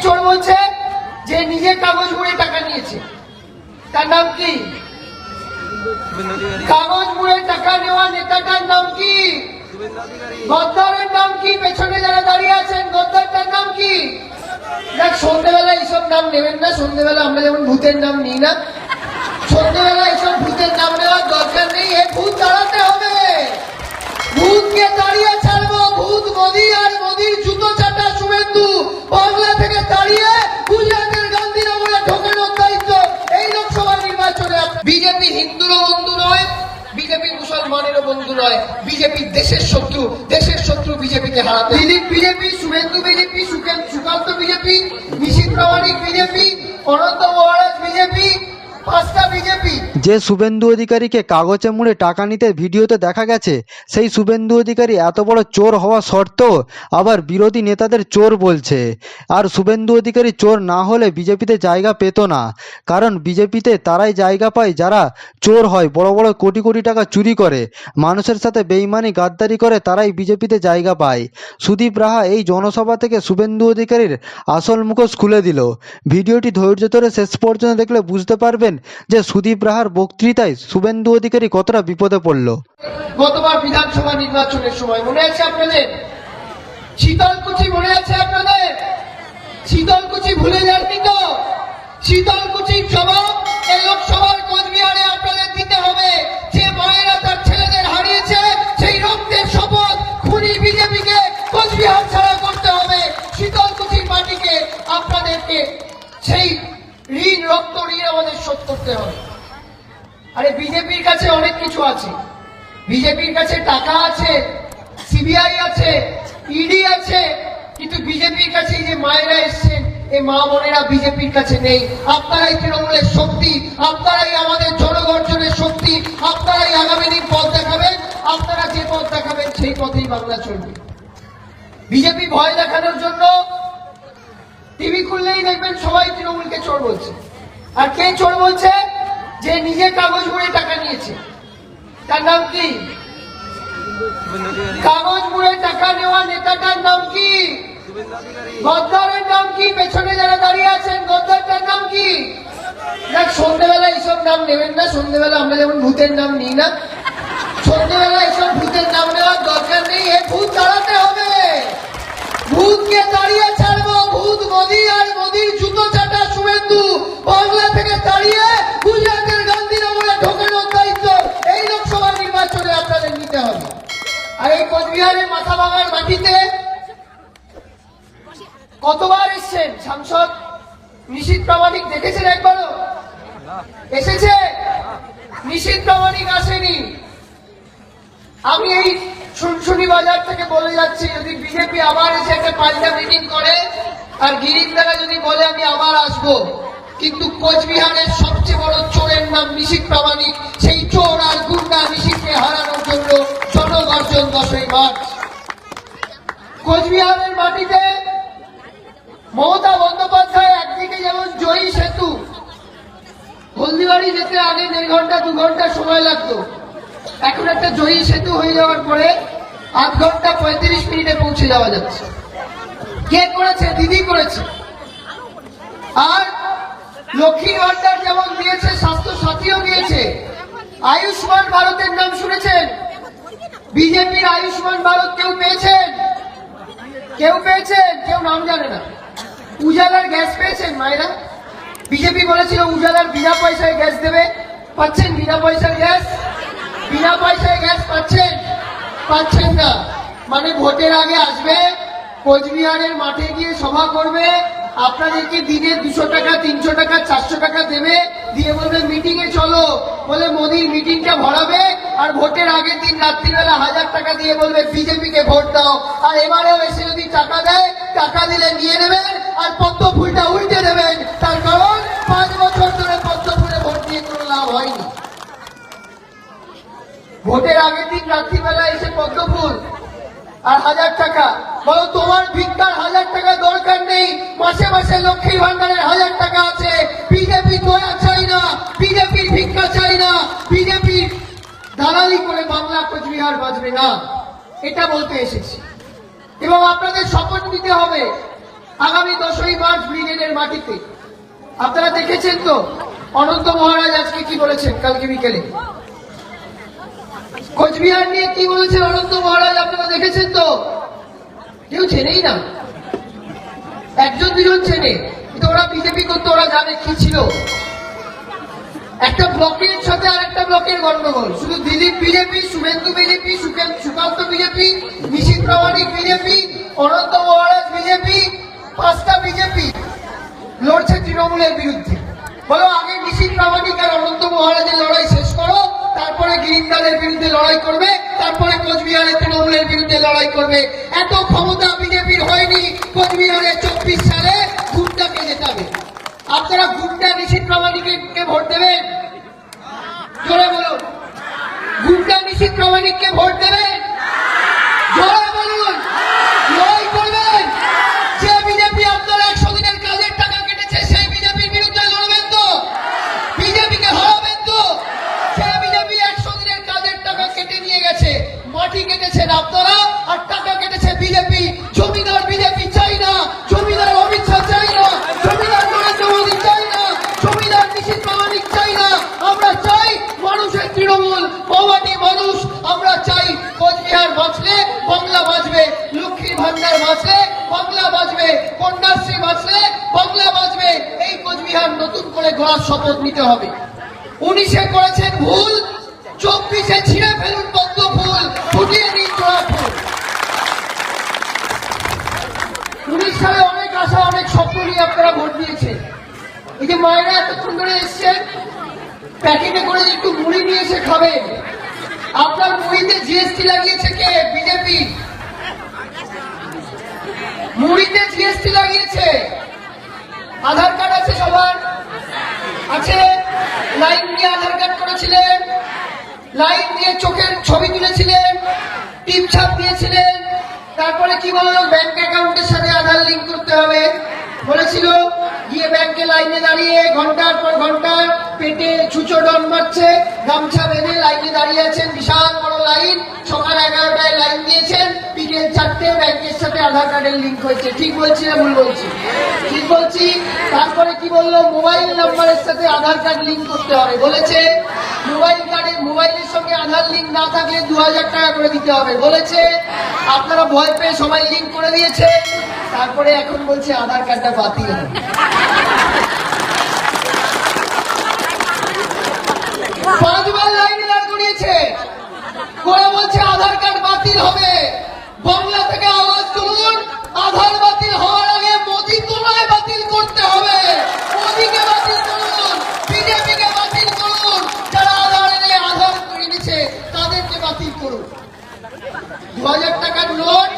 চোর বলছে যে নিজে কাগজ মুড়ে টাকা নিয়েছে? তার নাম কি? কাগজ মুড়ে টাকা নেওয়া নেতাটার নাম কি? গদ্দারের নাম কি? পেছনে যারা দাঁড়িয়ে আছেন গদ্দারটার নাম কি? দেখ, সন্ধ্যেবেলা এইসব নাম নেবেন না। সন্ধ্যেবেলা আমরা যেমন ভূতের নাম নিই না, সন্ধ্যেবেলা এইসব ভূতের নাম নেওয়ার দরকার নেই। এই ভূত তাড়াতে হবে। ভূতকে তাড়িয়ে ছাড়বো। ভূত মোদি আর মোদির জুতো চাটা শুভেন্দু বাংলা থেকে তাড়িয়ে গুজরাটের গান্ধীনগরে ঢোকানোর দায়িত্ব এই লোকসভা নির্বাচনে। বিজেপি হিন্দুরও বন্ধু নয়, বিজেপি মুসলমানেরও বন্ধু নয়। বিজেপি দেশের শত্রু। দেশের শত্রু বিজেপিকে হারাতে। Dilip BJP, Suvendu BJP, Sukanta BJP, Nisith Pramanik BJP, Ananta Maharaj BJP, পাঁচটা বিজেপি। যে শুভেন্দু অধিকারীকে কাগজে মুড়ে টাকা নিতে ভিডিওতে দেখা গেছে, সেই শুভেন্দু অধিকারী এত বড় চোর হওয়া সত্ত্বেও আবার বিরোধী নেতাদের চোর বলছে। আর শুভেন্দু অধিকারী চোর না হলে বিজেপিতে জায়গা পেত না, কারণ বিজেপিতে তারাই জায়গা পায় যারা চোর হয়, বড় বড় কোটি কোটি টাকা চুরি করে, মানুষের সাথে বেইমানি গাদ্দারি করে, তারাই বিজেপিতে জায়গা পায়। সুদীপ রাহা এই জনসভা থেকে শুভেন্দু অধিকারীর আসল মুখোশ খুলে দিল। ভিডিওটি ধৈর্য ধরে শেষ পর্যন্ত দেখলে বুঝতে পারবেন যে সুদীপ রাহার বক্তৃতায় শুভেন্দু অধিকারী কতটা বিপদে পড়ল। গতবার বিধানসভা নির্বাচনের সময় মনে আছে আপনাদের? শীতলকুচি মনে আছে আপনাদের? শীতলকুচি ভুলে যাননি তো? শীতলকুচির জবাব এই লোকসভার কোচবিহারে আপনাদের দিতে হবে। যে মায়েরা তার ছেলেদের হারিয়েছে, সেই রক্তের শপথ খুনি বিজেপিকে কোচবিহার ছাড়া করতে হবে। শীতলকুচির মাটিকে আপনাদেরকে সেই ঋণ, রক্ত ঋণ আমাদের শোধ করতে হবে। আরে বিজেপির কাছে অনেক কিছু আছে। বিজেপির কাছে টাকা আছে, সিবিআই আছে, ইডি আছে, কিন্তু বিজেপির কাছে এই যে মায়েরা এসছেন, এই মা বোনেরা বিজেপির কাছে নেই। আপনারাই তৃণমূলের শক্তি, আপনারাই আমাদের জনগর্জনের শক্তি, আপনারাই আগামী দিন পথ দেখাবেন। আপনারা যে পথ দেখাবেন সেই পথেই বাংলা চলবে। বিজেপি ভয় দেখানোর জন্য টিভি খুললেই দেখবেন সবাই তৃণমূলকে চোর বলছে। আর কে চোর বলছে? যে নিজে কাগজ মুড়ে টাকা নিয়েছে। তার নাম কি? কাগজ মুড়ে টাকা নেওয়া নেতাটার নাম কি? গদ্দারের নাম কি? পেছনে যারা দাঁড়িয়ে আছেন গদ্দারটার নাম কি? দেখ, সন্ধ্যেবেলা এইসব নাম নেবেন না। সন্ধ্যেবেলা আমরা যেমন ভূতের নাম নিই না, সন্ধ্যেবেলা এইসব ভূতের নাম নেওয়ার দরকার নেই। এই ভূত তাড়াতে হবে। ভূতকে তাড়িয়ে ছাড়বো। ভূত মোদি আর মোদির জুতো চাটা শুভেন্দু বাংলা থেকে তাড়িয়ে গুজরাটের গান্ধীনগরে ঢোকানোর দায়িত্ব এই লোকসভা নির্বাচনে আপনাদের নিতে হবে। আর এই কোচবিহারের মাথা ভাঙার মাটিতে কতবার এসছেন সাংসদ নিশীথ প্রামাণিক? দেখেছেন একবারও? এসেছে? নিশীথ প্রামাণিক আসেনি। আমি এই শুনশুনি বাজার থেকে বলে যাচ্ছি, যদি বিজেপি আবার এসে একটা পাল্টা মিটিং করে আর গিরিন্দারা যদি বলে আমি আবার আসবো, কিন্তু কোচবিহারের সবচেয়ে বড় চোরের নাম নিশীথ প্রামাণিক। সেই চোর আর গুন্ডা নিশীথকে হারানোর জন্য জনগর্জন 10ই মার্চ। কোচবিহারের মাটিতে মমতা বন্দ্যোপাধ্যায় একদিকে যেমন জয়ী সেতু, হলদিবাড়ি যেতে আগে 1.5 ঘন্টা 2 ঘন্টা সময় লাগতো, এখন একটা জয়ী সেতু হয়ে যাওয়ার পরে 8 ঘন্টা 35 মিনিটে পৌঁছে যাওয়া যাচ্ছে। কে করেছে? দিদি করেছে। আর লক্ষ্মীর ভান্ডার যেমন দিয়েছে, স্বাস্থ্য সাথীও দিয়েছে। আয়ুষ্মান ভারতের নাম শুনেছেন? বিজেপির আয়ুষ্মান ভারত কেউ পেয়েছেন? কেউ পেয়েছেন? কেউ নাম জানে না। উজালার গ্যাস পেয়েছেন মায়েরা? বিজেপি বলেছিল উজালার বিনা পয়সায় গ্যাস দেবে। পাচ্ছেন বিনা পয়সার গ্যাস? বিনা পয়সায় গ্যাস পাচ্ছেন? পাচ্ছেন না। মানে ভোটের আগে আসবে, কোচবিহারের মাঠে গিয়ে সভা করবে, আপনাদেরকে দিনে 200 টাকা 300 টাকা 400 টাকা দেবে, দিয়ে বলবে মিটিং এ চলো, বলে মোদির মিটিংটা ভরাবে। আর ভোটের আগের দিন রাত্রিবেলা 1000 টাকা দিয়ে বলবে বিজেপিকে ভোট দাও। আর এবারেও এসে যদি টাকা দেয়, টাকা দিলে নিয়ে নেবেন আর পদ্ম ফুলটা উল্টে দেবেন। তার কারণ 5 বছর ধরে পদ্ম ফুলে ভোট দিয়ে কোনো লাভ হয়নি। ভোটের আগের দিন রাত্রিবেলা এসে পদ্ম ফুল আর 1000 টাকা। বলো, তোমার ভিক্ষার 1000 টাকা দরকার নেই, মাসে মাসে লক্ষ্মীর ভান্ডারের 1000 টাকা আছে। বিজেপি দয়া চাই না, বিজেপির ভিক্ষা চাই না, বিজেপির দালালি করে বাংলা কোচবিহার বাঁচবে না, এটা বলতে এসেছি। এবং আপনাদের শপথ নিতে হবে আগামী 10ই মার্চ ব্রিগেডের মাটিতে। আপনারা দেখেছেন তো অনন্ত মহারাজ আজকে কি বলেছেন, কালকে বিকেলে কোচবিহার নিয়ে কি বলেছেন অনন্ত মহারাজ, আপনারা দেখেছেন তো? কেউ চেনেই না, একজন দুজন চেনে, কিন্তু ওরা বিজেপি করতো, ওরা জানে কি ছিল। একটা ব্লকের সাথে আর একটা ব্লকের গন্ডগোল, শুধু Dilip BJP, Suvendu BJP, Sukanta BJP, Nisith Pramanik BJP, Ananta Maharaj BJP, 5টা বিজেপি লড়ছে তৃণমূলের বিরুদ্ধে। বলো আগে নিশীথ প্রামাণিক আর অনন্ত মহারাজের লড়াই শেষ করো, তারপরে গ্রিনদালের বিরুদ্ধে লড়াই করবে, তারপরে কোচবিহারের তৃণমূলের বিরুদ্ধে লড়াই করবে। এত ক্ষমতা বিজেপির হয়নি কোচবিহারে 24 সালে গুন্ডাকে জেতাবে। আপনারা গুন্ডা নিশীথ প্রামাণিককে ভোট দেবেন? জোরে বলুন, গুন্ডা নিশীথ প্রামাণিককে ভোট দেবেন? জোরে বলুন, লড়াই করবেন? যে বিজেপি আপনার 100 দিনের কাজের টাকা কেটেছে সেই বিজেপির বিরুদ্ধে লড়বেন তো? বিজেপিকে হারাবেন তো? যে বিজেপি 100 দিনের কাজের টাকা কেটে নিয়ে গেছে, মাটি কেটেছেন আপনারা আর টাকা কেটেছে বিজেপি। জমিদার বিজেপি চাই না, জমিদার অমিত শাহ চাই না, জমিদার নরেন্দ্র মোদী চাই না, জমিদার নিশীথ প্রামাণিক চাই না। আমরা চাই মানুষের তৃণমূল, ভবানী মানুষ। আমরা চাই কোচবিহার বাঁচলে বাংলা বাঁচবে, লক্ষ্মীর ভান্ডার বাঁচলে বাংলা বাঁচবে, কন্যাশ্রী বাঁচলে বাংলা বাঁচবে। এই কোচবিহার নতুন করে গড়ার শপথ নিতে হবে। 19-এ করেছেন ভুল, 24-এ ছিঁড়ে ফেলুন পদ্ম ফুল, ফুটিয়ে নিন জোড়া ফুল। 19 সালে অনেক আশা, অনেক স্বপ্ন নিয়ে আপনারা ভোট দিয়েছেন। এই যে মায়েরা এতক্ষণ ধরে এসছেন, প্যাকেটে করে একটু মুড়ি নিয়ে এসে খাবেন। আপনার মুড়িতে জিএসটি লাগিয়েছে কে? বিজেপি। মুড়িতে জিএসটি লাগিয়েছে। আধার কার্ড আছে সবার? আছে। লাইন দিয়ে আধার কার্ড করেছিলেন, লাইন দিয়ে চোখের ছবি তুলেছিলেন, টিপ ছাপ দিয়েছিলেন। তারপরে কি বললো? ব্যাংক অ্যাকাউন্টের সাথে আধার লিঙ্ক করতে হবে বলেছিল। গিয়ে ব্যাংকে লাইনে দাঁড়িয়ে ঘন্টার পর ঘন্টা পেটে ছুঁচো ডন মারছে, গামছা বেঁধে লাইনে দাঁড়িয়ে আছেন, বিশাল বড় লাইন। সকাল 11টায় লাইন দিয়েছেন, বিকেল 4টে ব্যাংকের সাথে আধার কার্ডের লিঙ্ক হয়েছে। ঠিক বলছি না ভুল বলছি? ঠিক বলছি। তারপরে কি বললো? মোবাইল নাম্বারের সাথে আধার কার্ড লিঙ্ক করতে হবে বলেছে। মোবাইলের সঙ্গে আধার লিঙ্ক না থাকলে 2000 টাকা করে দিতে হবে বলেছে। আপনারা ভয় পেয়ে সবাই লিঙ্ক করে দিয়েছে। তারপরে এখন বলছে আধার কার্ডটা বাতিল হবে। 5 বার লাইনে দাঁড় করিয়েছে, করে বলছে আধার কার্ড বাতিল হবে। বাংলা থেকে আওয়াজ তুলুন, আধার বাতিল হওয়ার আগে মোদী তোমায় বাতিল করতে হবে। মোদীকে বাতিল করুন, বিজেপিকে বাতিল করুন, যারা আধার এনে আধার করে নিচ্ছে তাদেরকে বাতিল করুন। 2000 টাকার নোট,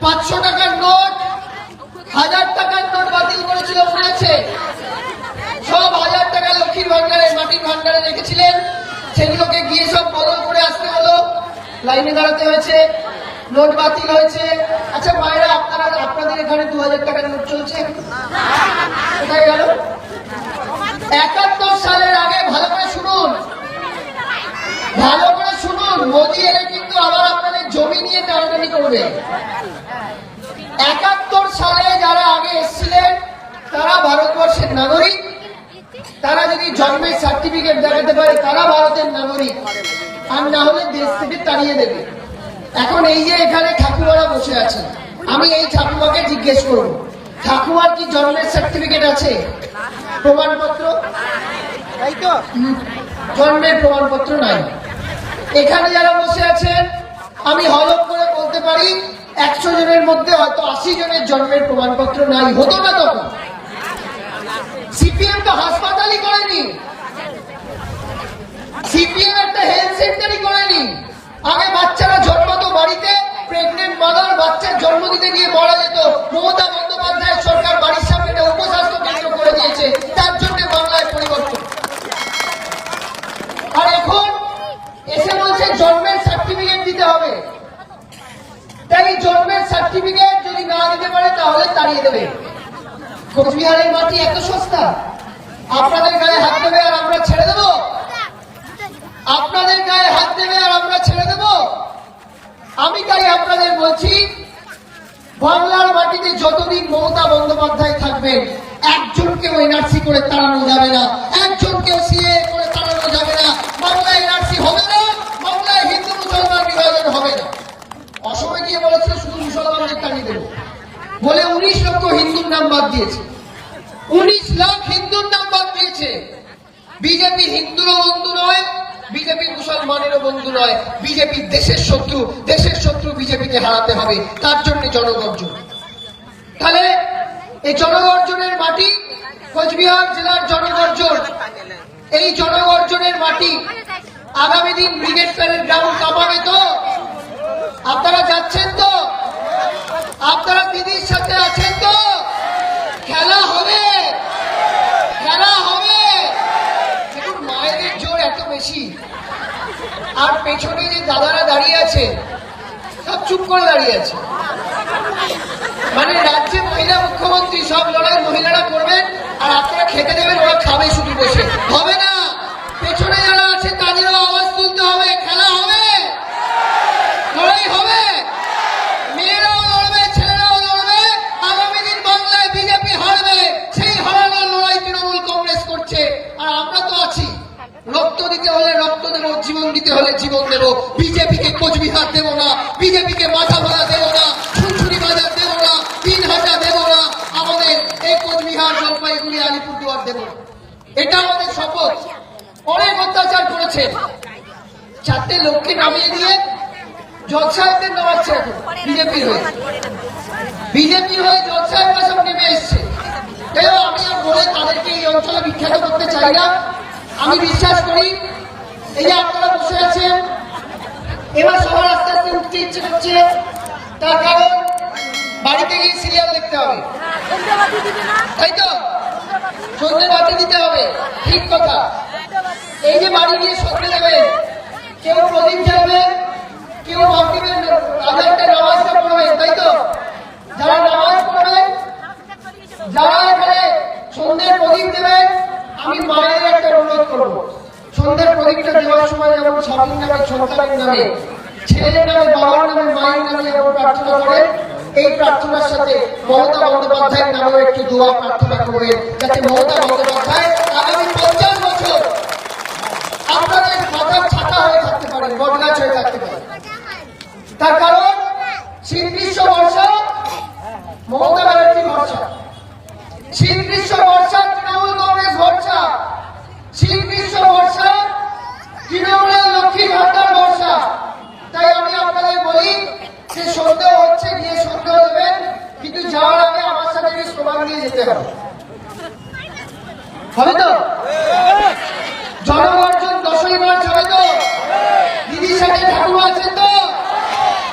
500 টাকার নোট, 1000 টাকার নোট বাতিল করেছিল মনে আছে? সব 1000 টাকা লক্ষ্মীর ভান্ডারে, মাটির ভান্ডারে রেখেছিলেন, সেগুলোকে গিয়ে সব বদল করে আসতে হলো, লাইনে দাঁড়াতে হয়েছে, নোট বাতিল হয়েছে। আচ্ছা মায়েরা, আপনাদের এখানে 2000 টাকার নোট চলছে? কোথায় গেল? 71 সালের আগে, ভালো করে শুনুন, ভালো করে শুনুন, মোদী এলে কিন্তু আবার আপনাদের জমি নিয়ে টানাটানি করবে। 71 সালে যারা আগে এসেছিলেন তারা ভারতবর্ষের নাগরিক, তারা যদি জন্মের সার্টিফিকেট দেখাতে পারে তারা ভারতের নাগরিক, আর না হলে দেশ থেকে তাড়িয়ে দেবে। এখন এই যে এখানে ঠাকুমারা বসে আছেন, আমি এই ঠাকুমাকে জিজ্ঞেস করব, ঠাকুমার কি জন্মের সার্টিফিকেট আছে, প্রমাণপত্র? তাই তো, জন্মের প্রমাণপত্র নাই। এখানে যারা বসে আছেন আমি হলফ করে বলতে পারি 100 জনের মধ্যে হয়তো 80 জনের জন্মের প্রমাণপত্র নাই। হতো না তখন? সিপিএম তো হাসপাতালই করেনি, সিপিএম একটা হেলথ সেন্টারই করেনি। আগে বাচ্চারা জন্মাতো বাড়িতে, প্রেগনেন্ট মাদার বাচ্চার জন্ম দিতে গিয়ে মারা যেত। মমতা বন্দ্যোপাধ্যায়ের সরকার বাড়ির সামনে একটা উপস্বাস্থ্য কেন্দ্র করে দিয়েছে, তার জন্য বাংলায় পরিবর্তন। আর এখন এসে বলছে জন্মের সার্টিফিকেট দিতে হবে। তাই জন্মের সার্টিফিকেট যদি না দিতে পারে তাহলে তাড়িয়ে দেবে। কোচবিহারের মাটি এত সস্তা? আপনাদের গায়ে হাত দেবে আর আমরা ছেড়ে দেব? আপনাদের গায়ে হাত দেবে আর আমরা ছেড়ে দেব? আমি তাই আপনাদের বলছি, বাংলার মাটিতে যতদিন মমতা বন্দ্যোপাধ্যায় থাকবেন একজনকেও এনআরসি করে তাড়ানো যাবে না, একজনকেও সিএ করে তাড়ানো যাবে না। বাংলায় এনআরসি হবে না, বাংলায় হিন্দু মুসলমান বিভাজন হবে না। অসময় গিয়ে বলেছিল শুধু মুসলমানদের টানিয়ে দেবো বলে 19 লক্ষ হিন্দুর নাম বাদ দিয়েছে, 19 লাখ হিন্দুর নাম বাদ দিয়েছে। বিজেপি হিন্দুরও বন্ধু নয়, বিজেপি মুসলমানেরও বন্ধু নয়, বিজেপি দেশের শত্রু, দেশের শত্রু বিজেপিকে হারাতে হবে, তার জন্য জনগর্জন। তাহলে এই জনগর্জনের মাটি কোচবিহার জেলার জনগর্জন, এই জনগর্জনের মাটি আগামী দিন ব্রিগেড প্যারেড গ্রাউন্ড কাঁপাবে তো? আপনারা যাচ্ছেন তো? আপনারা দিদির সাথে আছেন তো? খেলা হবে, খেলা হবে। দেখুন মায়েদের জোর এত বেশি, আর পেছনে যে দাদারা দাঁড়িয়ে আছে সব চুপ করে দাঁড়িয়ে আছে। মানে রাজ্যে মহিলা মুখ্যমন্ত্রী, সব লড়াই মহিলারা করবেন আর আপনারা খেতে দেবেন, ওরা খাবে শুধু বসে। হবে না, পেছনে যারা আছে তাদেরও আওয়াজ তুলতে হবে। খেলা হবে, লড়াই হবে, মেয়েরাও লড়বে, ছেলেরাও লড়বে। আগামী দিন বাংলায় বিজেপি হারবে, সেই হারানোর লড়াই তৃণমূল কংগ্রেস করছে, আর আমরা তো আছি। রক্ত দিতে হলে রক্ত দেবো, জীবন দিতে হলে জীবন দেবো। বিজেপিকে কোচবিহার দেবো না, বিজেপিকে মাথা ভাড়া দেবো না, ছুনছুরি বাজার দেবো না, 3,000 দেবো না, আমাদের এই কোচবিহার, জলপাইগুড়ি, আলিপুরদুয়ার দেবো না। এটা আমাদের শপথ। অনেক অত্যাচার করেছে, 4টে লোককে নামিয়ে দিয়ে জজ সাহেবদের নামাচ্ছে এখন বিজেপির হয়ে, বিজেপির হয়ে জজ সাহেবরা সব নেমে এসছে। আমি আর বলে তাদেরকে এই অঞ্চলে বিখ্যাত করতে চাই না। আমি বিশ্বাস করি এই যে আপনারা বসে আছেন, এবার সবার আস্তে আস্তে উঠতে ইচ্ছে করছে, তার কারণ বাড়িতে গিয়ে সিরিয়াল দেখতে হবে, তাই তো? সন্ধ্যে বাতি দিতে হবে, ঠিক কথা। এই যে বাড়ি গিয়ে সন্ধ্যে দেবেন, কেউ প্রদীপ জ্বালবেন, কেউ মাগরিবের আজানটা নামাজটা পড়বেন, তাই তো? যারা নামাজ পড়বেন, যারা এখানে সন্ধ্যের প্রদীপ দেবেন, আমি মায়ের একটা অনুরোধ করবো, সন্ধ্যের প্রদীপটা দেওয়ার সময় যেমন স্বামীর নামে, সন্তানের নামে, ছেলের নামে, বাবার নামে, মায়ের নামে যেমন প্রার্থনা করেন, এই প্রার্থনার সাথে মমতা বন্দ্যোপাধ্যায়ের নামেও একটু দোয়া প্রার্থনা করবেন, যাতে মমতা বন্দ্যোপাধ্যায় আগামী 50 বছর আপনাদের মাথার ছাতা হয়ে থাকতে পারেন, বটগাছ হয়ে থাকতে পারেন। তার কারণ শীত গ্রীষ্ম বর্ষা মমতা ব্যানার্জি ভরসা, শীত গ্রীষ্ম বর্ষা তৃণমূল কংগ্রেস ভরসা, শীত গ্রীষ্ম বর্ষা তৃণমূলের লক্ষ্মী ভান্ডার ভরসা। তাই আমি আপনাদের বলি যে সন্দেহ হচ্ছে, গিয়ে সন্দেহ দেবেন, কিন্তু যাওয়ার আগে আমার সাথে স্লোগান দিয়ে যেতে হবে, হবে তো? জনগর্জন 10ই মার্চ হবে তো? দিদির সাথে ঠাকুর আছেন তো?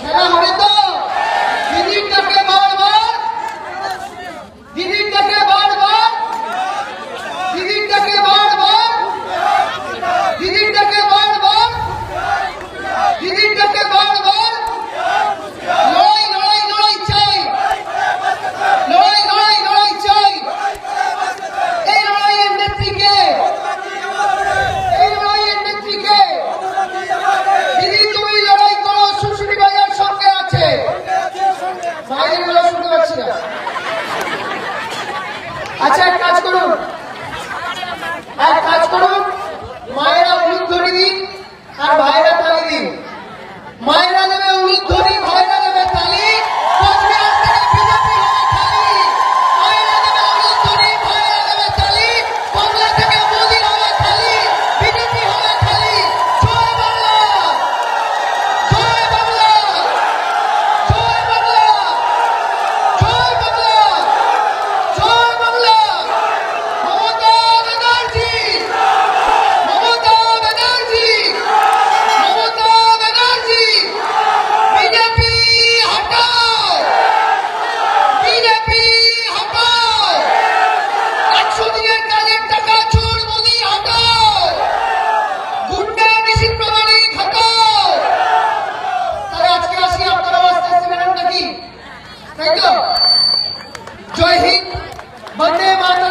খেলা হবে তো? দিদির ডাকে বারবার, দিদির ডাকে বারবার, দিদির ডাকে বারবার, দিদির ডাকে বারবার, দিদির ডাকে বারবার। লড়াই লড়াই লড়াই চাই, লড়াই লড়াই লড়াই চাই। এই লড়াইয়ের নেত্রীকে, এই লড়াইয়ের নেত্রীকে। দিদি তুমি লড়াই করো, শুশুড়ি বাজার সঙ্গে আছে। মায়ের গলা শুনতে পাচ্ছি না। আচ্ছা এক কাজ করুন, এক কাজ করুন, মায়েরা উলুধ্বনি দিন আর ভাইরা তালি দিন। মায়েরা দেবে উলুধ্বনি, ভাইরা দেবে তালি। কোচবিহার থেকে বিজেপি হবে খালি। মায়েরা দেবে উলুধ্বনি, ভাইরা দেবে তালি। বাংলা থেকে মোদি হবে খালি, বিজেপি হবে খালি। জয় বাংলা, জয় বাংলা, জয় বাংলা, জয় বাংলা, জয় বাংলা। মমতা ব্যানার্জি, মমতা ব্যানার্জি, মমতা ব্যানার্জি। বিজেপি হটাও, বিজেপি হটাও। 100 দিনের কাজের টাকা চোর মোদি হটাও, গুন্ডা নিশীথ প্রামাণিক হটাও। তাহলে আজকে আসি, আপনারা আস্তে আস্তে বেরোন নাকি, তাই তো? জয় হিন্দ, বন্দে মাতরম।